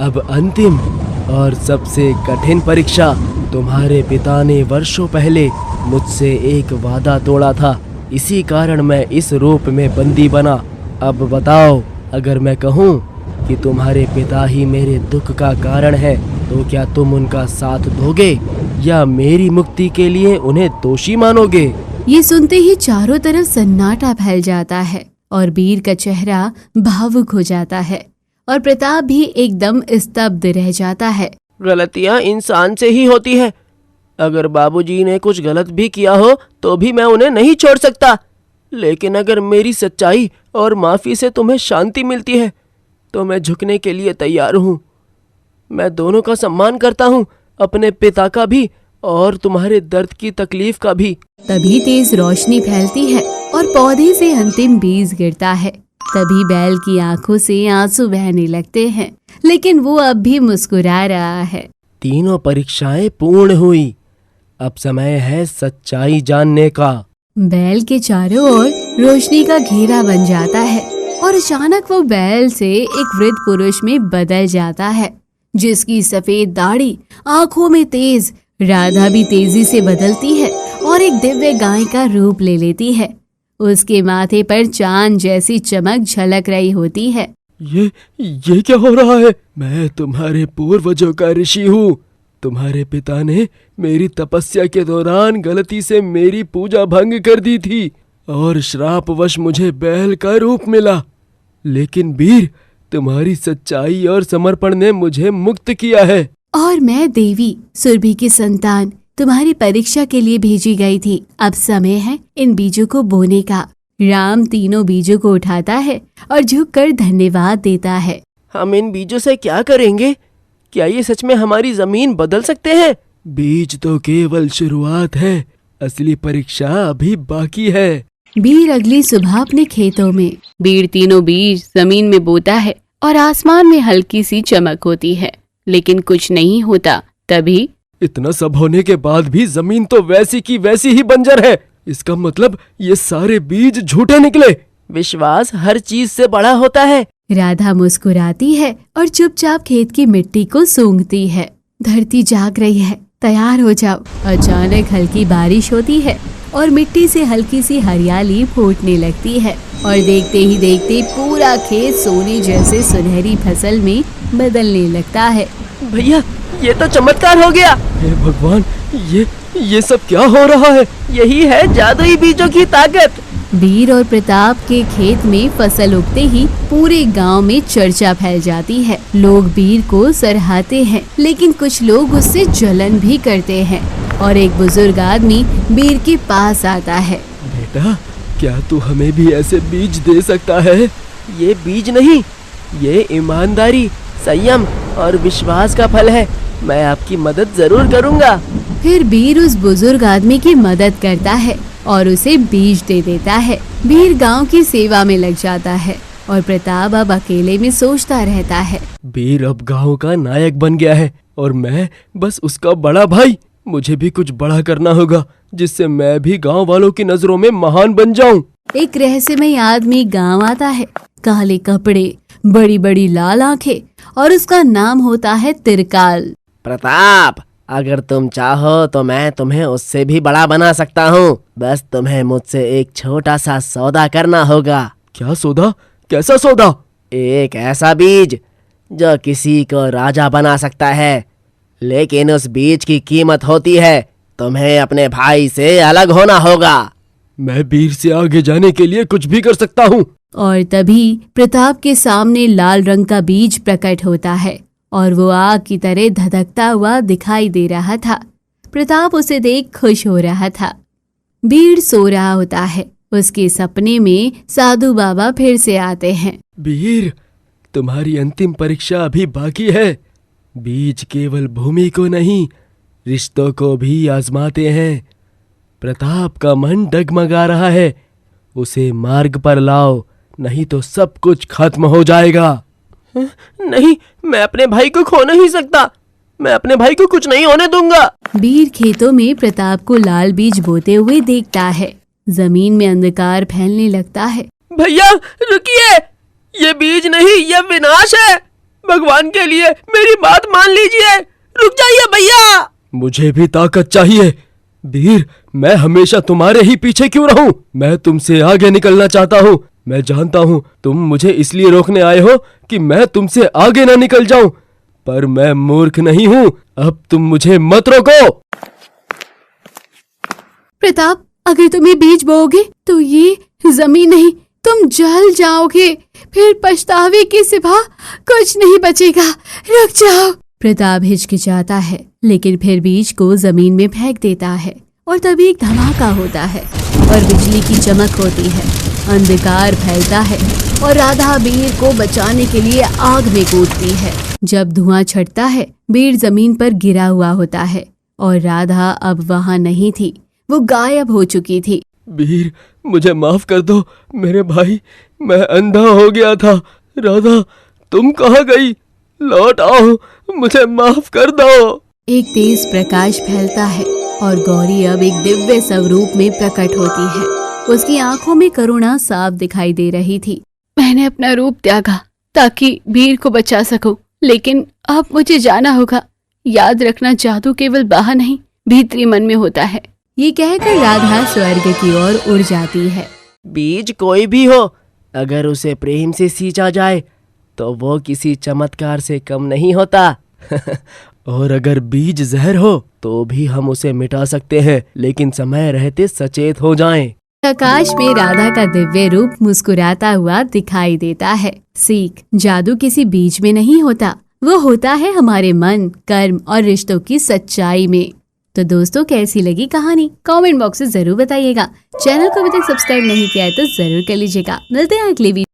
अब अंतिम और सबसे कठिन परीक्षा। तुम्हारे पिता ने वर्षों पहले मुझसे एक वादा तोड़ा था, इसी कारण मैं इस रूप में बंदी बना। अब बताओ, अगर मैं कहूँ कि तुम्हारे पिता ही मेरे दुख का कारण है, तो क्या तुम उनका साथ दोगे या मेरी मुक्ति के लिए उन्हें दोषी मानोगे? ये सुनते ही चारों तरफ सन्नाटा फैल जाता है और वीर का चेहरा भावुक हो जाता है और प्रताप भी एकदम स्तब्ध रह जाता है। गलतियाँ इंसान से ही होती है। अगर बाबूजी ने कुछ गलत भी किया हो तो भी मैं उन्हें नहीं छोड़ सकता, लेकिन अगर मेरी सच्चाई और माफ़ी से तुम्हें शांति मिलती है तो मैं झुकने के लिए तैयार हूँ। मैं दोनों का सम्मान करता हूँ, अपने पिता का भी और तुम्हारे दर्द की तकलीफ का भी। तभी तेज रोशनी फैलती है और पौधे से अंतिम बीज गिरता है। तभी बैल की आंखों से आंसू बहने लगते हैं, लेकिन वो अब भी मुस्कुरा रहा है। तीनों परीक्षाएं पूर्ण हुई, अब समय है सच्चाई जानने का। बैल के चारों ओर रोशनी का घेरा बन जाता है और अचानक वो बैल से एक वृद्ध पुरुष में बदल जाता है, जिसकी सफेद दाढ़ी, आंखों में तेज, राधा भी तेजी से बदलती है और एक दिव्य गाय का रूप ले लेती है। उसके माथे पर चांद जैसी चमक झलक रही होती है। ये क्या हो रहा है? मैं तुम्हारे पूर्वजों का ऋषि हूँ। तुम्हारे पिता ने मेरी तपस्या के दौरान गलती से मेरी पूजा भंग कर दी थी और श्रापवश मुझे बैल का रूप मिला, लेकिन वीर, तुम्हारी सच्चाई और समर्पण ने मुझे मुक्त किया है। और मैं देवी सुरभि की संतान तुम्हारी परीक्षा के लिए भेजी गई थी। अब समय है इन बीजों को बोने का। राम तीनों बीजों को उठाता है और झुककर धन्यवाद देता है। हम इन बीजों से क्या करेंगे? क्या ये सच में हमारी जमीन बदल सकते हैं? बीज तो केवल शुरुआत है, असली परीक्षा अभी बाकी है। वीर अगली सुबह अपने खेतों में वीर तीनों बीज जमीन में बोता है और आसमान में हल्की सी चमक होती है, लेकिन कुछ नहीं होता। तभी इतना सब होने के बाद भी जमीन तो वैसी की वैसी ही बंजर है। इसका मतलब ये सारे बीज झूठे निकले। विश्वास हर चीज से बड़ा होता है। राधा मुस्कुराती है और चुपचाप खेत की मिट्टी को सूंघती है। धरती जाग रही है, तैयार हो जाओ। अचानक हल्की बारिश होती है और मिट्टी से हल्की सी हरियाली फूटने लगती है और देखते ही देखते पूरा खेत सोने जैसे सुनहरी फसल में बदलने लगता है। भैया, ये तो चमत्कार हो गया। हे भगवान, ये सब क्या हो रहा है? यही है जादुई बीजों की ताकत। वीर और प्रताप के खेत में फसल उगते ही पूरे गांव में चर्चा फैल जाती है। लोग वीर को सराहते हैं, लेकिन कुछ लोग उससे जलन भी करते हैं और एक बुजुर्ग आदमी वीर के पास आता है। बेटा, क्या तू हमें भी ऐसे बीज दे सकता है? ये बीज नहीं, ये ईमानदारी, संयम और विश्वास का फल है। मैं आपकी मदद जरूर करूंगा। फिर वीर उस बुजुर्ग आदमी की मदद करता है और उसे बीज दे देता है। वीर गांव की सेवा में लग जाता है और प्रताप अब अकेले में सोचता रहता है। वीर अब गांव का नायक बन गया है और मैं बस उसका बड़ा भाई। मुझे भी कुछ बड़ा करना होगा, जिससे मैं भी गांव वालों की नजरों में महान बन जाऊं। एक रहस्यमय आदमी गांव आता है, काले कपड़े, बड़ी बड़ी लाल आंखें और उसका नाम होता है तिरकाल। प्रताप, अगर तुम चाहो तो मैं तुम्हें उससे भी बड़ा बना सकता हूँ। बस तुम्हें मुझसे एक छोटा सा सौदा करना होगा। क्या सौदा? कैसा सौदा? एक ऐसा बीज जो किसी को राजा बना सकता है, लेकिन उस बीज की कीमत होती है तुम्हें अपने भाई से अलग होना होगा। मैं वीर से आगे जाने के लिए कुछ भी कर सकता हूँ। और तभी प्रताप के सामने लाल रंग का बीज प्रकट होता है और वो आग की तरह धधकता हुआ दिखाई दे रहा था। प्रताप उसे देख खुश हो रहा था। वीर सो रहा होता है। उसके सपने में साधु बाबा फिर से आते हैं। वीर, तुम्हारी अंतिम परीक्षा अभी बाकी है। बीज केवल भूमि को नहीं, रिश्तों को भी आजमाते हैं। प्रताप का मन डगमगा रहा है, उसे मार्ग पर लाओ, नहीं तो सब कुछ खत्म हो जाएगा। नहीं, मैं अपने भाई को खो नहीं सकता। मैं अपने भाई को कुछ नहीं होने दूंगा। वीर खेतों में प्रताप को लाल बीज बोते हुए देखता है। जमीन में अंधकार फैलने लगता है। भैया रुकिए, ये बीज नहीं, ये विनाश है। भगवान के लिए मेरी बात मान लीजिए। रुक जाइए भैया। मुझे भी ताकत चाहिए। वीर, मैं हमेशा तुम्हारे ही पीछे क्यों रहूं? मैं तुमसे आगे निकलना चाहता हूँ। मैं जानता हूँ तुम मुझे इसलिए रोकने आए हो कि मैं तुमसे आगे ना निकल जाऊं, पर मैं मूर्ख नहीं हूँ। अब तुम मुझे मत रोको। प्रताप, अगर तुम ये बीज बोओगे तो ये जमीन नहीं, तुम जल जाओगे। फिर पछतावे के सिवा कुछ नहीं बचेगा। रुक जाओ। प्रताप हिचकिचाता है, लेकिन फिर बीज को जमीन में फेंक देता है और तभी एक धमाका होता है और बिजली की चमक होती है। अंधकार फैलता है और राधा वीर को बचाने के लिए आग में कूदती है। जब धुआं छटता है, वीर जमीन पर गिरा हुआ होता है और राधा अब वहाँ नहीं थी, वो गायब हो चुकी थी। वीर, मुझे माफ कर दो मेरे भाई, मैं अंधा हो गया था। राधा, तुम कहाँ गई? लौट आओ, मुझे माफ कर दो। एक तेज प्रकाश फैलता है और गौरी अब एक दिव्य स्वरूप में प्रकट होती है। उसकी आंखों में करुणा साफ दिखाई दे रही थी। मैंने अपना रूप त्यागा ताकि वीर को बचा सकूं, लेकिन अब मुझे जाना होगा। याद रखना, जादू केवल बाहर नहीं, भीतरी मन में होता है। ये कहकर राधा स्वर्ग की ओर उड़ जाती है। बीज कोई भी हो, अगर उसे प्रेम से सींचा जाए तो वो किसी चमत्कार से कम नहीं होता। और अगर बीज जहर हो तो भी हम उसे मिटा सकते हैं, लेकिन समय रहते सचेत हो जाएं। आकाश में राधा का दिव्य रूप मुस्कुराता हुआ दिखाई देता है। सीख, जादू किसी बीज में नहीं होता, वो होता है हमारे मन, कर्म और रिश्तों की सच्चाई में। तो दोस्तों, कैसी लगी कहानी कमेंट बॉक्स में जरूर बताइएगा। चैनल को अभी तक सब्सक्राइब नहीं किया है तो जरूर कर लीजिएगा। मिलते हैं अगली वीडियो।